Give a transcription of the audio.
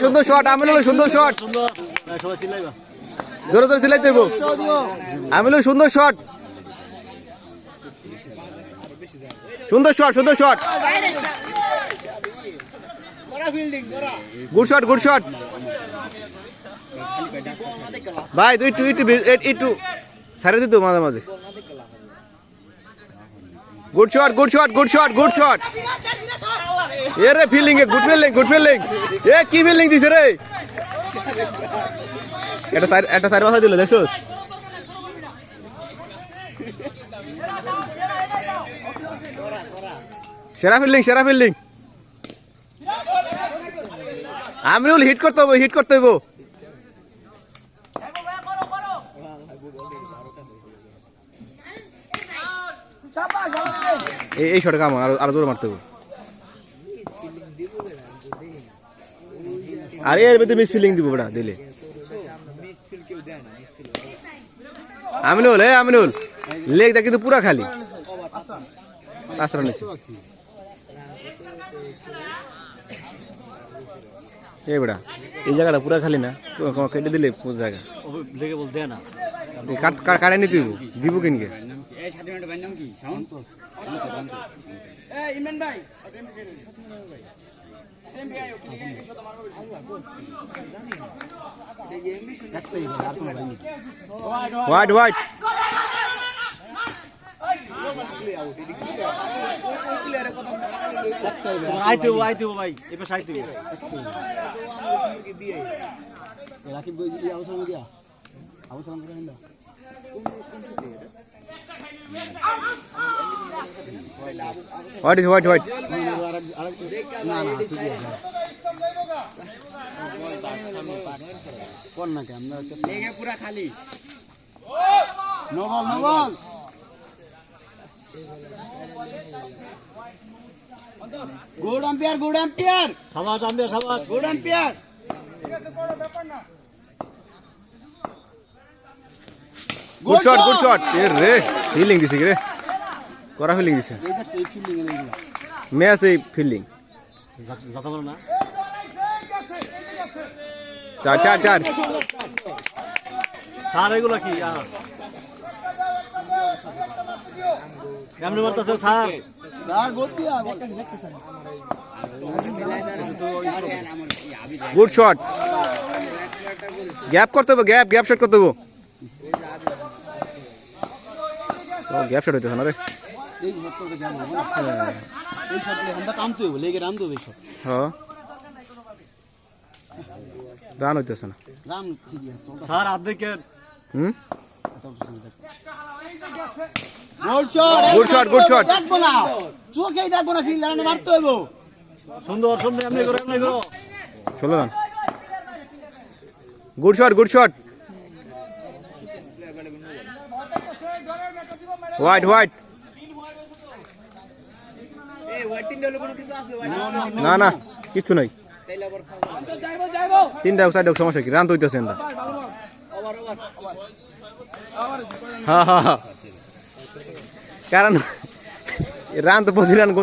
সুন্দর শট, আমিনুল সুন্দর শট, জোরে জোরে চিল্লাই দেবো। আমিনুল সুন্দর শট, সুন্দর শট, সুন্দর shot, good shot, good shot ভাই। তুই একটু সারে দিত মাঝে মাঝে। Good shot, good shot, good shot, good shot. এ রে fielding, good fielding, good fielding. এ কি ফিল্ডিং দিছে রে, একটা সাইড মাথা দিল দেখছোস। সেরা ফিল্ডিং, সেরা ফিল্ডিং। আমিনুল হিট করতে হবে, হিট করতে হইব। এই শটে কাম আরো জোরে মারতে হবে। আরে এর ভিতরে মিস ফিল্ডিং দিব বেটা দিলে। আমিনুল, আমিনুল লেগ দা কিন্তু পুরা খালি। আশ্রা নিছে এ বেটা, এই জায়গাটা পুরা খালি না, কেটে দিলে পুরো জায়গা লেগে বল দেয় না। কাটে নিতে দিব কিনকে। হোয়াইট হোয়াইট আইতে ভাই, এবার সাইতে রাকিব আউসান দিয়া আউসান করে না। হোয়াইট ইজ হোয়াইট, হোয়াইট না না ঠিক আছে কোন না কে আমরা লেগে পুরা খালি। No ball, no ball. Good umpire, good umpire, শাবাশ আম্পায়ার, শাবাশ, good umpire. Good shot, good shot. এ রে ফিল্ডিং দিছে রে, করা ফিল্ডিং দিছে। ম্যাচ এই ফিল্ডিং যত বড় না। 4-4 স্যার এগুলা কি কেমনে মারতেছে স্যার? স্যার গতিয়া দেখতেছেন। গুড শট, গ্যাপ করতে হবে, গ্যাপ শট করতে হবে। গ্যাপ শট হইতেছে না রে, হ্যাঁ রান হইতেছে না স্যার আর্ধেকে। Good shot, good shot. দেখবো না, চোখেই দেখবো না, ফিল্ড লাইনে মারতে হইব। সুন্দর সুন্দর, এমনি করো, এমনি করো। চলো run. Good shot, good shot. White white, না না কিছু নাই। তিনটা সাইড সমস্যা কি, রান তো হইতেছে না। হ্যাঁ হ্যাঁ, কারণ রান তো 25 রান